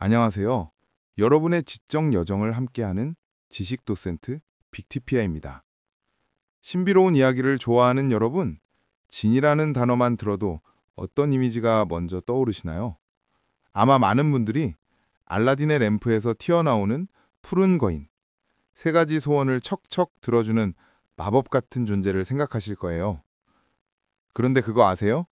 안녕하세요. 여러분의 지적 여정을 함께하는 지식 도센트 빅티피아입니다. 신비로운 이야기를 좋아하는 여러분, 진이라는 단어만 들어도 어떤 이미지가 먼저 떠오르시나요? 아마 많은 분들이 알라딘의 램프에서 튀어나오는 푸른 거인, 세 가지 소원을 척척 들어주는 마법 같은 존재를 생각하실 거예요. 그런데 그거 아세요?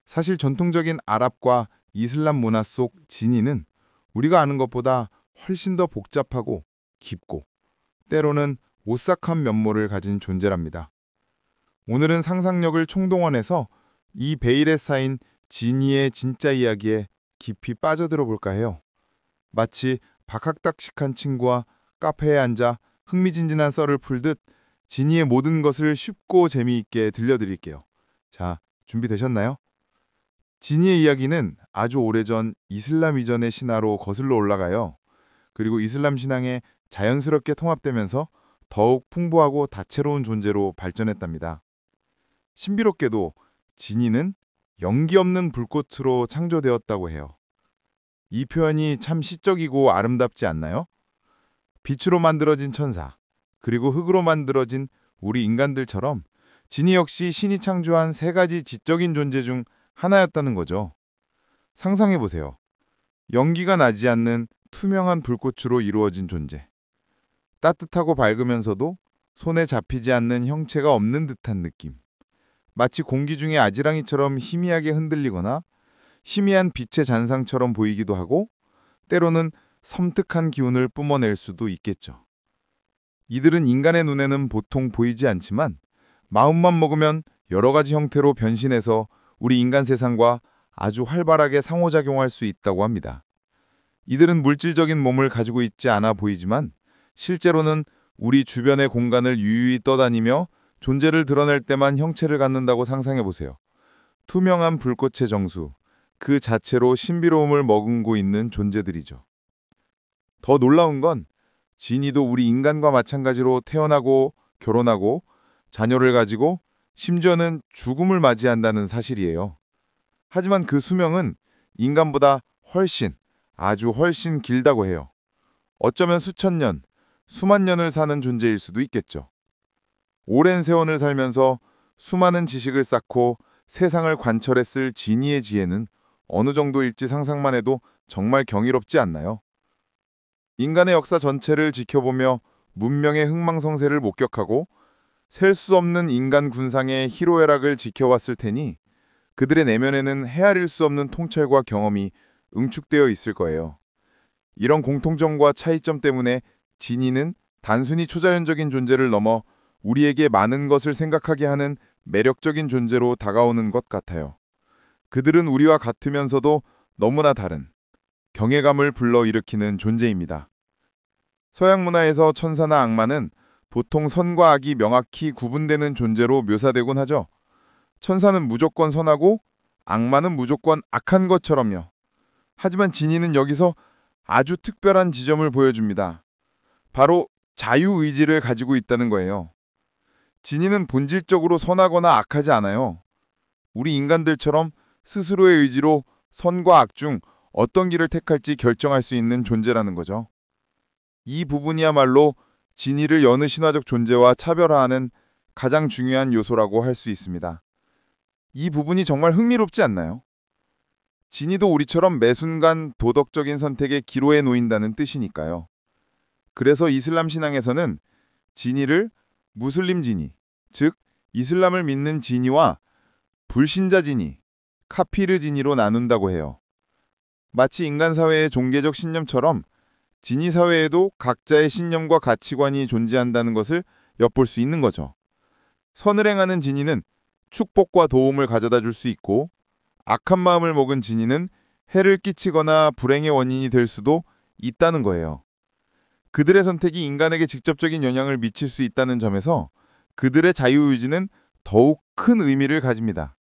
사실 전통적인 아랍과 이슬람 문화 속 지니는 우리가 아는 것보다 훨씬 더 복잡하고 깊고 때로는 오싹한 면모를 가진 존재랍니다. 오늘은 상상력을 총동원해서 이 베일에 쌓인 지니의 진짜 이야기에 깊이 빠져들어 볼까 해요. 마치 박학다식한 친구와 카페에 앉아 흥미진진한 썰을 풀듯 지니의 모든 것을 쉽고 재미있게 들려드릴게요. 자, 준비되셨나요? 지니의 이야기는 아주 오래전 이슬람 이전의 신화로 거슬러 올라가요. 그리고 이슬람 신앙에 자연스럽게 통합되면서 더욱 풍부하고 다채로운 존재로 발전했답니다. 신비롭게도 지니는 연기 없는 불꽃으로 창조되었다고 해요. 이 표현이 참 시적이고 아름답지 않나요? 빛으로 만들어진 천사, 그리고 흙으로 만들어진 우리 인간들처럼 지니 역시 신이 창조한 세 가지 지적인 존재 중 하나였다는 거죠. 상상해 보세요. 연기가 나지 않는 투명한 불꽃으로 이루어진 존재. 따뜻하고 밝으면서도 손에 잡히지 않는 형체가 없는 듯한 느낌. 마치 공기 중에 아지랑이처럼 희미하게 흔들리거나 희미한 빛의 잔상처럼 보이기도 하고 때로는 섬뜩한 기운을 뿜어낼 수도 있겠죠. 이들은 인간의 눈에는 보통 보이지 않지만 마음만 먹으면 여러 가지 형태로 변신해서 우리 인간 세상과 아주 활발하게 상호작용할 수 있다고 합니다. 이들은 물질적인 몸을 가지고 있지 않아 보이지만 실제로는 우리 주변의 공간을 유유히 떠다니며 존재를 드러낼 때만 형체를 갖는다고 상상해 보세요. 투명한 불꽃의 정수, 그 자체로 신비로움을 머금고 있는 존재들이죠. 더 놀라운 건 지니도 우리 인간과 마찬가지로 태어나고 결혼하고 자녀를 가지고 심지어는 죽음을 맞이한다는 사실이에요. 하지만 그 수명은 인간보다 아주 훨씬 길다고 해요. 어쩌면 수천 년, 수만 년을 사는 존재일 수도 있겠죠. 오랜 세월을 살면서 수많은 지식을 쌓고 세상을 관철했을 지니의 지혜는 어느 정도일지 상상만 해도 정말 경이롭지 않나요? 인간의 역사 전체를 지켜보며 문명의 흥망성쇠를 목격하고 셀 수 없는 인간 군상의 희로애락을 지켜왔을 테니 그들의 내면에는 헤아릴 수 없는 통찰과 경험이 응축되어 있을 거예요. 이런 공통점과 차이점 때문에 지니는 단순히 초자연적인 존재를 넘어 우리에게 많은 것을 생각하게 하는 매력적인 존재로 다가오는 것 같아요. 그들은 우리와 같으면서도 너무나 다른 경외감을 불러일으키는 존재입니다. 서양 문화에서 천사나 악마는 보통 선과 악이 명확히 구분되는 존재로 묘사되곤 하죠. 천사는 무조건 선하고 악마는 무조건 악한 것처럼요. 하지만 지니는 여기서 아주 특별한 지점을 보여줍니다. 바로 자유의지를 가지고 있다는 거예요. 지니는 본질적으로 선하거나 악하지 않아요. 우리 인간들처럼 스스로의 의지로 선과 악 중 어떤 길을 택할지 결정할 수 있는 존재라는 거죠. 이 부분이야말로 지니를 여느 신화적 존재와 차별화하는 가장 중요한 요소라고 할 수 있습니다. 이 부분이 정말 흥미롭지 않나요? 지니도 우리처럼 매 순간 도덕적인 선택의 기로에 놓인다는 뜻이니까요. 그래서 이슬람 신앙에서는 지니를 무슬림 지니, 즉 이슬람을 믿는 지니와 불신자 지니, 카피르 지니로 나눈다고 해요. 마치 인간 사회의 종교적 신념처럼 지니 사회에도 각자의 신념과 가치관이 존재한다는 것을 엿볼 수 있는 거죠. 선을 행하는 지니는 축복과 도움을 가져다 줄 수 있고 악한 마음을 먹은 지니는 해를 끼치거나 불행의 원인이 될 수도 있다는 거예요. 그들의 선택이 인간에게 직접적인 영향을 미칠 수 있다는 점에서 그들의 자유의지는 더욱 큰 의미를 가집니다.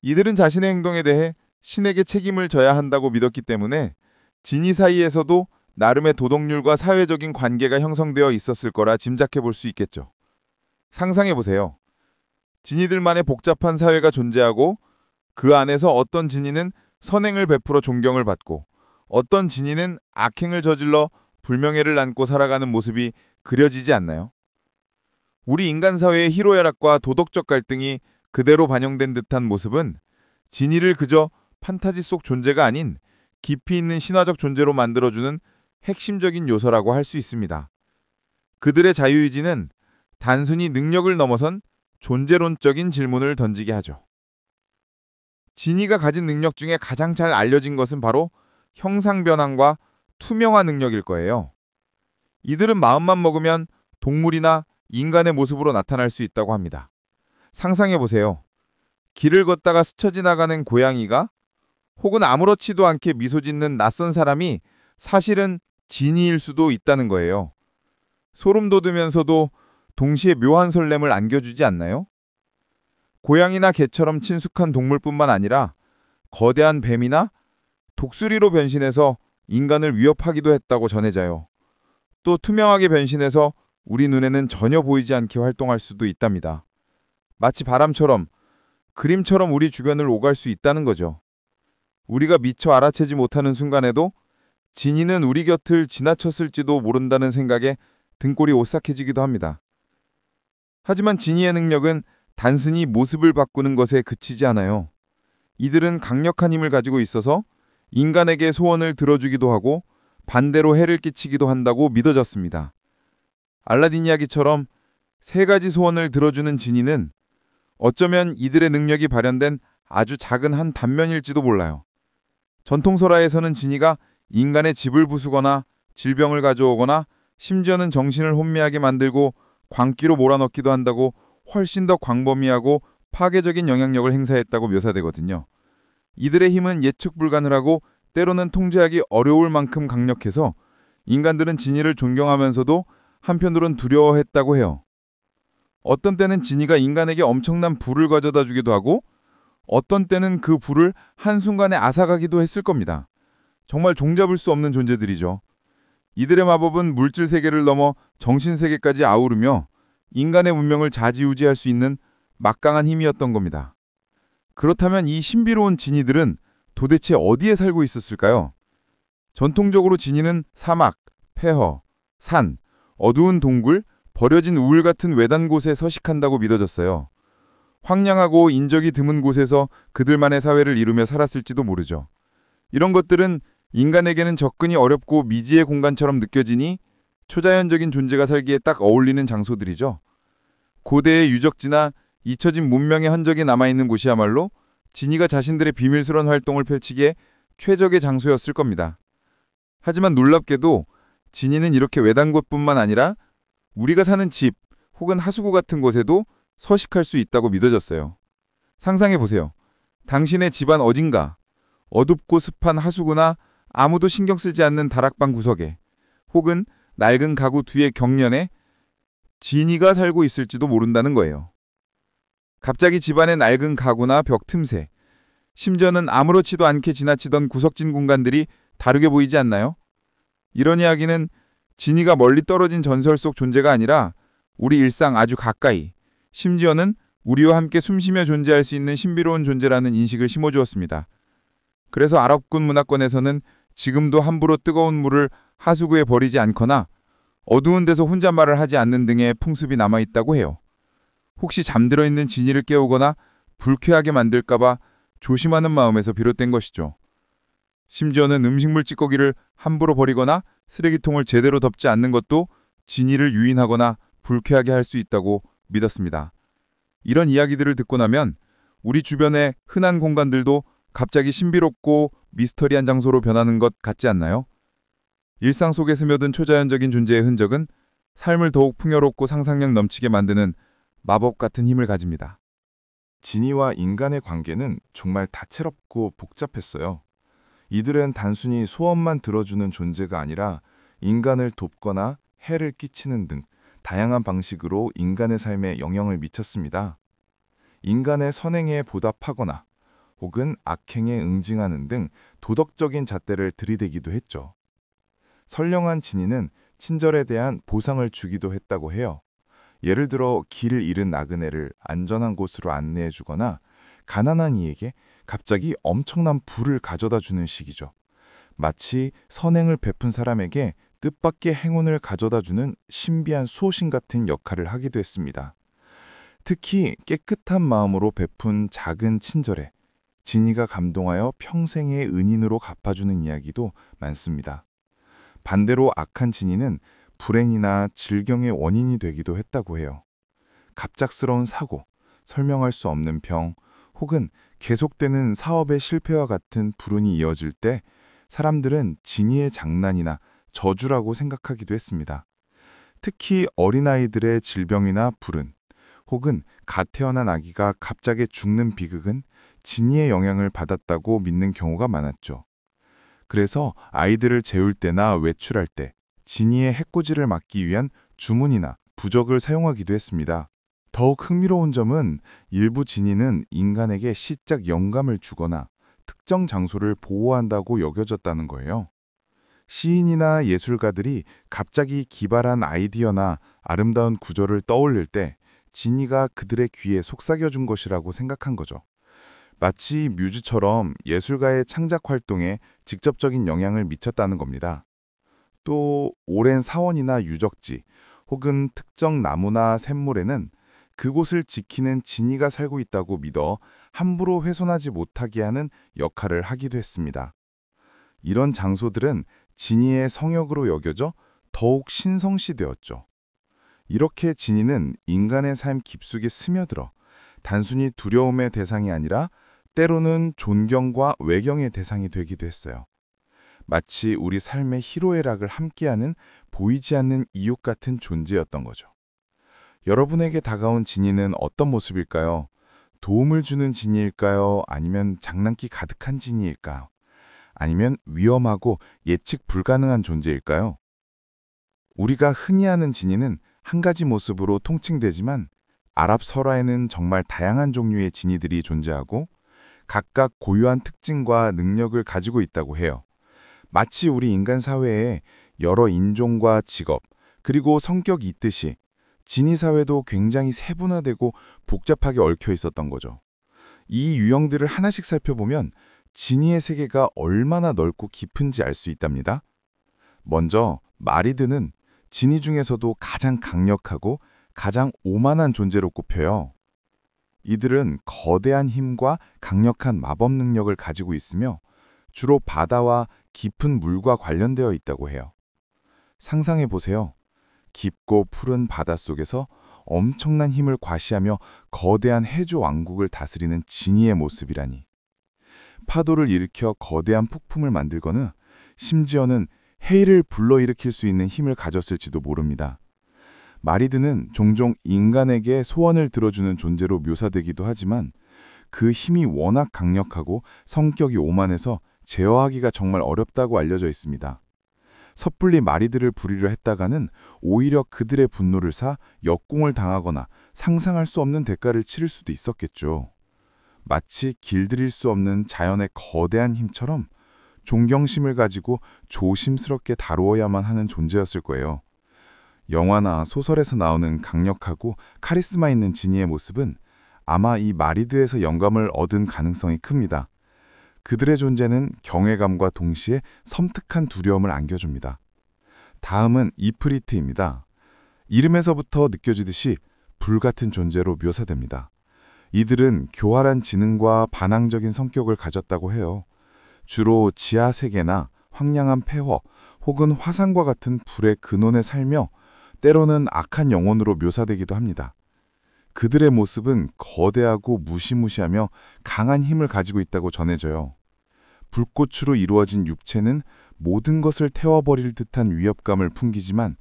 이들은 자신의 행동에 대해 신에게 책임을 져야 한다고 믿었기 때문에 지니 사이에서도 나름의 도덕률과 사회적인 관계가 형성되어 있었을 거라 짐작해 볼 수 있겠죠. 상상해 보세요. 지니들만의 복잡한 사회가 존재하고 그 안에서 어떤 지니는 선행을 베풀어 존경을 받고 어떤 진이는 악행을 저질러 불명예를 안고 살아가는 모습이 그려지지 않나요? 우리 인간 사회의 희로애락과 도덕적 갈등이 그대로 반영된 듯한 모습은 진이를 그저 판타지 속 존재가 아닌 깊이 있는 신화적 존재로 만들어주는 핵심적인 요소라고 할 수 있습니다. 그들의 자유의지는 단순히 능력을 넘어선 존재론적인 질문을 던지게 하죠. 진이가 가진 능력 중에 가장 잘 알려진 것은 바로 형상변환과 투명화 능력일 거예요. 이들은 마음만 먹으면 동물이나 인간의 모습으로 나타날 수 있다고 합니다. 상상해보세요. 길을 걷다가 스쳐 지나가는 고양이가 혹은 아무렇지도 않게 미소 짓는 낯선 사람이 사실은 진이일 수도 있다는 거예요. 소름 돋으면서도 동시에 묘한 설렘을 안겨주지 않나요? 고양이나 개처럼 친숙한 동물뿐만 아니라 거대한 뱀이나 독수리로 변신해서 인간을 위협하기도 했다고 전해져요. 또 투명하게 변신해서 우리 눈에는 전혀 보이지 않게 활동할 수도 있답니다. 마치 바람처럼, 그림처럼 우리 주변을 오갈 수 있다는 거죠. 우리가 미처 알아채지 못하는 순간에도 진이는 우리 곁을 지나쳤을지도 모른다는 생각에 등골이 오싹해지기도 합니다. 하지만 진이의 능력은 단순히 모습을 바꾸는 것에 그치지 않아요. 이들은 강력한 힘을 가지고 있어서 인간에게 소원을 들어주기도 하고 반대로 해를 끼치기도 한다고 믿어졌습니다. 알라딘 이야기처럼 세 가지 소원을 들어주는 진이는 어쩌면 이들의 능력이 발현된 아주 작은 한 단면일지도 몰라요. 전통설화에서는 진이가 인간의 집을 부수거나 질병을 가져오거나 심지어는 정신을 혼미하게 만들고 광기로 몰아넣기도 한다고 훨씬 더 광범위하고 파괴적인 영향력을 행사했다고 묘사되거든요. 이들의 힘은 예측 불가능하고 때로는 통제하기 어려울 만큼 강력해서 인간들은 진이를 존경하면서도 한편으론 두려워했다고 해요. 어떤 때는 진이가 인간에게 엄청난 불을 가져다 주기도 하고 어떤 때는 그 불을 한순간에 앗아가기도 했을 겁니다. 정말 종잡을 수 없는 존재들이죠. 이들의 마법은 물질 세계를 넘어 정신 세계까지 아우르며 인간의 문명을 좌지우지할 수 있는 막강한 힘이었던 겁니다. 그렇다면 이 신비로운 진이들은 도대체 어디에 살고 있었을까요? 전통적으로 진이는 사막, 폐허, 산, 어두운 동굴, 버려진 우울 같은 외딴 곳에 서식한다고 믿어졌어요. 황량하고 인적이 드문 곳에서 그들만의 사회를 이루며 살았을지도 모르죠. 이런 것들은 인간에게는 접근이 어렵고 미지의 공간처럼 느껴지니 초자연적인 존재가 살기에 딱 어울리는 장소들이죠. 고대의 유적지나 잊혀진 문명의 흔적이 남아있는 곳이야말로 진이가 자신들의 비밀스러운 활동을 펼치기에 최적의 장소였을 겁니다. 하지만 놀랍게도 진이는 이렇게 외딴 곳뿐만 아니라 우리가 사는 집 혹은 하수구 같은 곳에도 서식할 수 있다고 믿어졌어요. 상상해보세요. 당신의 집안 어딘가 어둡고 습한 하수구나 아무도 신경 쓰지 않는 다락방 구석에 혹은 낡은 가구 뒤의 경련에 진이가 살고 있을지도 모른다는 거예요. 갑자기 집안의 낡은 가구나 벽 틈새, 심지어는 아무렇지도 않게 지나치던 구석진 공간들이 다르게 보이지 않나요? 이런 이야기는 진이가 멀리 떨어진 전설 속 존재가 아니라 우리 일상 아주 가까이, 심지어는 우리와 함께 숨쉬며 존재할 수 있는 신비로운 존재라는 인식을 심어주었습니다. 그래서 아랍군 문화권에서는 지금도 함부로 뜨거운 물을 하수구에 버리지 않거나 어두운 데서 혼잣말을 하지 않는 등의 풍습이 남아있다고 해요. 혹시 잠들어 있는 진이를 깨우거나 불쾌하게 만들까봐 조심하는 마음에서 비롯된 것이죠. 심지어는 음식물 찌꺼기를 함부로 버리거나 쓰레기통을 제대로 덮지 않는 것도 진이를 유인하거나 불쾌하게 할 수 있다고 믿었습니다. 이런 이야기들을 듣고 나면 우리 주변의 흔한 공간들도 갑자기 신비롭고 미스터리한 장소로 변하는 것 같지 않나요? 일상 속에 스며든 초자연적인 존재의 흔적은 삶을 더욱 풍요롭고 상상력 넘치게 만드는 마법 같은 힘을 가집니다. 진이와 인간의 관계는 정말 다채롭고 복잡했어요. 이들은 단순히 소원만 들어주는 존재가 아니라 인간을 돕거나 해를 끼치는 등 다양한 방식으로 인간의 삶에 영향을 미쳤습니다. 인간의 선행에 보답하거나 혹은 악행에 응징하는 등 도덕적인 잣대를 들이대기도 했죠. 선량한 진이는 친절에 대한 보상을 주기도 했다고 해요. 예를 들어 길을 잃은 나그네를 안전한 곳으로 안내해 주거나 가난한 이에게 갑자기 엄청난 부를 가져다 주는 식이죠. 마치 선행을 베푼 사람에게 뜻밖의 행운을 가져다주는 신비한 수호신 같은 역할을 하기도 했습니다. 특히 깨끗한 마음으로 베푼 작은 친절에 진이가 감동하여 평생의 은인으로 갚아주는 이야기도 많습니다. 반대로 악한 진이는 불행이나 질경의 원인이 되기도 했다고 해요. 갑작스러운 사고, 설명할 수 없는 병, 혹은 계속되는 사업의 실패와 같은 불운이 이어질 때 사람들은 진이의 장난이나 저주라고 생각하기도 했습니다. 특히 어린아이들의 질병이나 불운, 혹은 갓 태어난 아기가 갑자기 죽는 비극은 진이의 영향을 받았다고 믿는 경우가 많았죠. 그래서 아이들을 재울 때나 외출할 때 진이의 해코지를 막기 위한 주문이나 부적을 사용하기도 했습니다. 더욱 흥미로운 점은 일부 진이는 인간에게 시적 영감을 주거나 특정 장소를 보호한다고 여겨졌다는 거예요. 시인이나 예술가들이 갑자기 기발한 아이디어나 아름다운 구조를 떠올릴 때 진이가 그들의 귀에 속삭여준 것이라고 생각한 거죠. 마치 뮤즈처럼 예술가의 창작 활동에 직접적인 영향을 미쳤다는 겁니다. 또 오랜 사원이나 유적지 혹은 특정 나무나 샘물에는 그곳을 지키는 진이가 살고 있다고 믿어 함부로 훼손하지 못하게 하는 역할을 하기도 했습니다. 이런 장소들은 진이의 성역으로 여겨져 더욱 신성시되었죠. 이렇게 진이는 인간의 삶 깊숙이 스며들어 단순히 두려움의 대상이 아니라 때로는 존경과 외경의 대상이 되기도 했어요. 마치 우리 삶의 희로애락을 함께하는 보이지 않는 이웃 같은 존재였던 거죠. 여러분에게 다가온 진이는 어떤 모습일까요? 도움을 주는 진이일까요? 아니면 장난기 가득한 진이일까요? 아니면 위험하고 예측 불가능한 존재일까요? 우리가 흔히 아는 진이는 한 가지 모습으로 통칭되지만 아랍 설화에는 정말 다양한 종류의 진이들이 존재하고 각각 고유한 특징과 능력을 가지고 있다고 해요. 마치 우리 인간 사회에 여러 인종과 직업, 그리고 성격이 있듯이 진이 사회도 굉장히 세분화되고 복잡하게 얽혀 있었던 거죠. 이 유형들을 하나씩 살펴보면 진이의 세계가 얼마나 넓고 깊은지 알 수 있답니다. 먼저 마리드는 진이 중에서도 가장 강력하고 가장 오만한 존재로 꼽혀요. 이들은 거대한 힘과 강력한 마법 능력을 가지고 있으며 주로 바다와 깊은 물과 관련되어 있다고 해요. 상상해 보세요. 깊고 푸른 바닷속에서 엄청난 힘을 과시하며 거대한 해조 왕국을 다스리는 진이의 모습이라니. 파도를 일으켜 거대한 폭풍을 만들거나 심지어는 해일을 불러일으킬 수 있는 힘을 가졌을지도 모릅니다. 마리드는 종종 인간에게 소원을 들어주는 존재로 묘사되기도 하지만 그 힘이 워낙 강력하고 성격이 오만해서 제어하기가 정말 어렵다고 알려져 있습니다. 섣불리 마리드를 부리려 했다가는 오히려 그들의 분노를 사 역공을 당하거나 상상할 수 없는 대가를 치를 수도 있었겠죠. 마치 길들일 수 없는 자연의 거대한 힘처럼 존경심을 가지고 조심스럽게 다루어야만 하는 존재였을 거예요. 영화나 소설에서 나오는 강력하고 카리스마 있는 진이의 모습은 아마 이 마리드에서 영감을 얻은 가능성이 큽니다. 그들의 존재는 경외감과 동시에 섬뜩한 두려움을 안겨줍니다. 다음은 이프리트입니다. 이름에서부터 느껴지듯이 불같은 존재로 묘사됩니다. 이들은 교활한 지능과 반항적인 성격을 가졌다고 해요. 주로 지하 세계나 황량한 폐허 혹은 화산과 같은 불의 근원에 살며 때로는 악한 영혼으로 묘사되기도 합니다. 그들의 모습은 거대하고 무시무시하며 강한 힘을 가지고 있다고 전해져요. 불꽃으로 이루어진 육체는 모든 것을 태워버릴 듯한 위협감을 풍기지만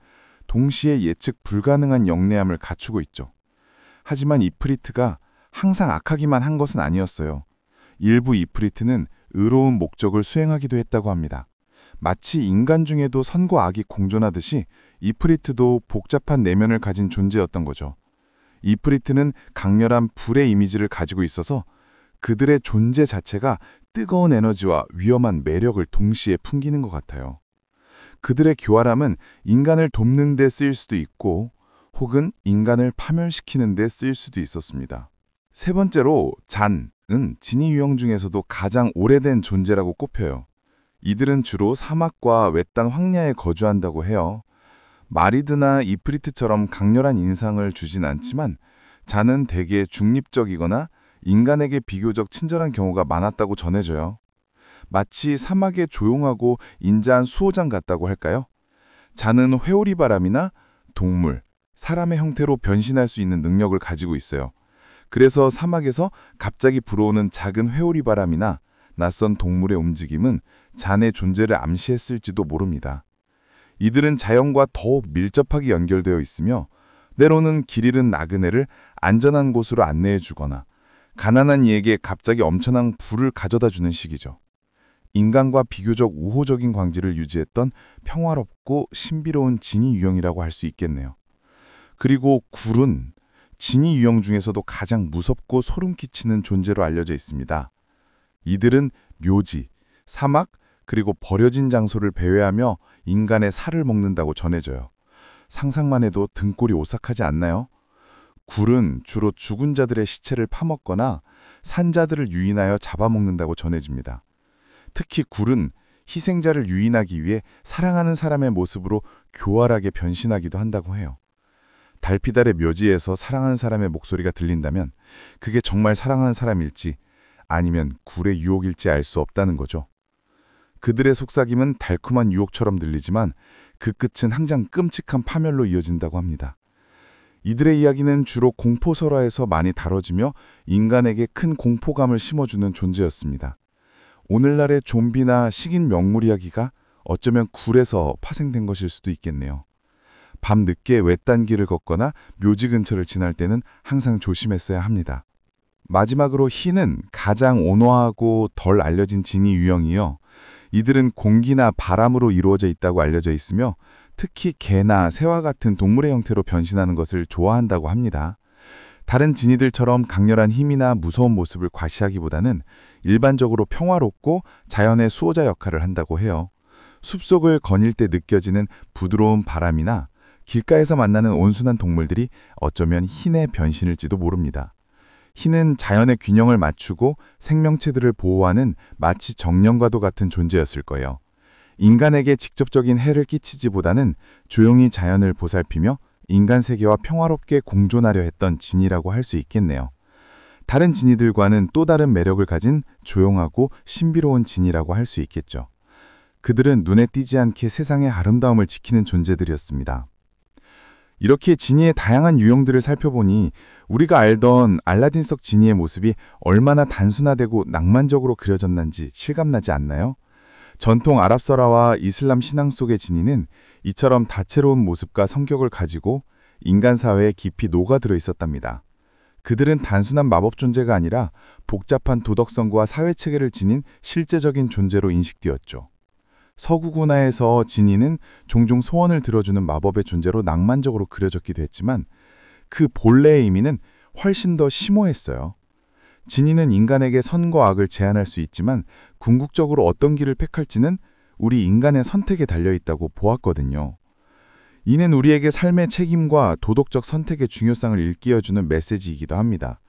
동시에 예측 불가능한 영리함을 갖추고 있죠. 하지만 이프리트가 항상 악하기만 한 것은 아니었어요. 일부 이프리트는 의로운 목적을 수행하기도 했다고 합니다. 마치 인간 중에도 선과 악이 공존하듯이 이프리트도 복잡한 내면을 가진 존재였던 거죠. 이프리트는 강렬한 불의 이미지를 가지고 있어서 그들의 존재 자체가 뜨거운 에너지와 위험한 매력을 동시에 풍기는 것 같아요. 그들의 교활함은 인간을 돕는 데 쓰일 수도 있고 혹은 인간을 파멸시키는 데 쓰일 수도 있었습니다. 세 번째로 잔은 진이 유형 중에서도 가장 오래된 존재라고 꼽혀요. 이들은 주로 사막과 외딴 황야에 거주한다고 해요. 마리드나 이프리트처럼 강렬한 인상을 주진 않지만 자는 대개 중립적이거나 인간에게 비교적 친절한 경우가 많았다고 전해져요. 마치 사막의 조용하고 인자한 수호장 같다고 할까요? 자는 회오리 바람이나 동물, 사람의 형태로 변신할 수 있는 능력을 가지고 있어요. 그래서 사막에서 갑자기 불어오는 작은 회오리 바람이나 낯선 동물의 움직임은 잔의 존재를 암시했을지도 모릅니다. 이들은 자연과 더욱 밀접하게 연결되어 있으며 때로는 길 잃은 나그네를 안전한 곳으로 안내해 주거나 가난한 이에게 갑자기 엄청난 부를 가져다 주는 식이죠. 인간과 비교적 우호적인 관계를 유지했던 평화롭고 신비로운 진이 유형이라고 할 수 있겠네요. 그리고 굴은 진이 유형 중에서도 가장 무섭고 소름 끼치는 존재로 알려져 있습니다. 이들은 묘지, 사막, 그리고 버려진 장소를 배회하며 인간의 살을 먹는다고 전해져요. 상상만 해도 등골이 오싹하지 않나요? 굴은 주로 죽은 자들의 시체를 파먹거나 산자들을 유인하여 잡아먹는다고 전해집니다. 특히 굴은 희생자를 유인하기 위해 사랑하는 사람의 모습으로 교활하게 변신하기도 한다고 해요. 달피달의 묘지에서 사랑하는 사람의 목소리가 들린다면 그게 정말 사랑하는 사람일지 아니면 굴의 유혹일지 알 수 없다는 거죠. 그들의 속삭임은 달콤한 유혹처럼 들리지만 그 끝은 항상 끔찍한 파멸로 이어진다고 합니다. 이들의 이야기는 주로 공포설화에서 많이 다뤄지며 인간에게 큰 공포감을 심어주는 존재였습니다. 오늘날의 좀비나 식인 명물 이야기가 어쩌면 굴에서 파생된 것일 수도 있겠네요. 밤 늦게 외딴 길을 걷거나 묘지 근처를 지날 때는 항상 조심했어야 합니다. 마지막으로 희는 가장 온화하고 덜 알려진 진이 유형이요. 이들은 공기나 바람으로 이루어져 있다고 알려져 있으며 특히 개나 새와 같은 동물의 형태로 변신하는 것을 좋아한다고 합니다. 다른 진이들처럼 강렬한 힘이나 무서운 모습을 과시하기보다는 일반적으로 평화롭고 자연의 수호자 역할을 한다고 해요. 숲속을 거닐 때 느껴지는 부드러운 바람이나 길가에서 만나는 온순한 동물들이 어쩌면 흰의 변신일지도 모릅니다. 흰은 자연의 균형을 맞추고 생명체들을 보호하는 마치 정령과도 같은 존재였을 거예요. 인간에게 직접적인 해를 끼치지보다는 조용히 자연을 보살피며 인간 세계와 평화롭게 공존하려 했던 진이라고 할 수 있겠네요. 다른 진이들과는 또 다른 매력을 가진 조용하고 신비로운 진이라고 할 수 있겠죠. 그들은 눈에 띄지 않게 세상의 아름다움을 지키는 존재들이었습니다. 이렇게 지니의 다양한 유형들을 살펴보니 우리가 알던 알라딘 속 지니의 모습이 얼마나 단순화되고 낭만적으로 그려졌는지 실감나지 않나요? 전통 아랍설화와 이슬람 신앙 속의 지니는 이처럼 다채로운 모습과 성격을 가지고 인간 사회에 깊이 녹아들어 있었답니다. 그들은 단순한 마법 존재가 아니라 복잡한 도덕성과 사회체계를 지닌 실제적인 존재로 인식되었죠. 서구 군화에서 지니는 종종 소원을 들어주는 마법의 존재로 낭만적으로 그려졌기도 했지만 그 본래의 의미는 훨씬 더 심오했어요. 지니는 인간에게 선과 악을 제한할 수 있지만 궁극적으로 어떤 길을 택할지는 우리 인간의 선택에 달려있다고 보았거든요. 이는 우리에게 삶의 책임과 도덕적 선택의 중요성을 일깨워주는 메시지이기도 합니다.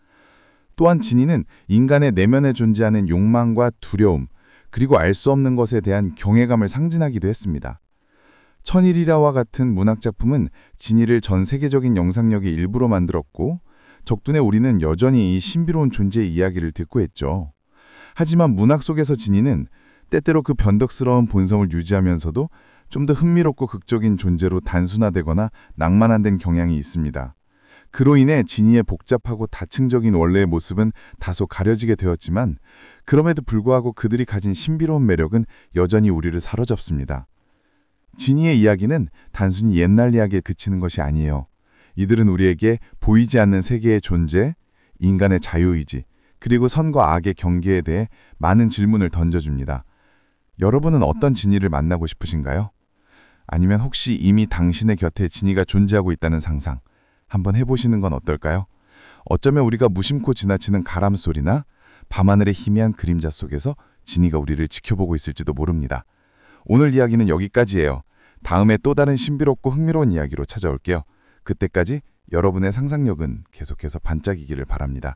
또한 지니는 인간의 내면에 존재하는 욕망과 두려움, 그리고 알 수 없는 것에 대한 경외감을 상징하기도 했습니다. 천일이라와 같은 문학작품은 지니를 전 세계적인 영상력의 일부로 만들었고 적둔에 우리는 여전히 이 신비로운 존재의 이야기를 듣고 했죠. 하지만 문학 속에서 지니는 때때로 그 변덕스러운 본성을 유지하면서도 좀 더 흥미롭고 극적인 존재로 단순화되거나 낭만화된 경향이 있습니다. 그로 인해 지니의 복잡하고 다층적인 원래의 모습은 다소 가려지게 되었지만 그럼에도 불구하고 그들이 가진 신비로운 매력은 여전히 우리를 사로잡습니다. 지니의 이야기는 단순히 옛날 이야기에 그치는 것이 아니에요. 이들은 우리에게 보이지 않는 세계의 존재, 인간의 자유의지, 그리고 선과 악의 경계에 대해 많은 질문을 던져줍니다. 여러분은 어떤 지니를 만나고 싶으신가요? 아니면 혹시 이미 당신의 곁에 지니가 존재하고 있다는 상상, 한번 해보시는 건 어떨까요? 어쩌면 우리가 무심코 지나치는 가람 소리나 밤하늘의 희미한 그림자 속에서 지니가 우리를 지켜보고 있을지도 모릅니다. 오늘 이야기는 여기까지예요. 다음에 또 다른 신비롭고 흥미로운 이야기로 찾아올게요. 그때까지 여러분의 상상력은 계속해서 반짝이기를 바랍니다.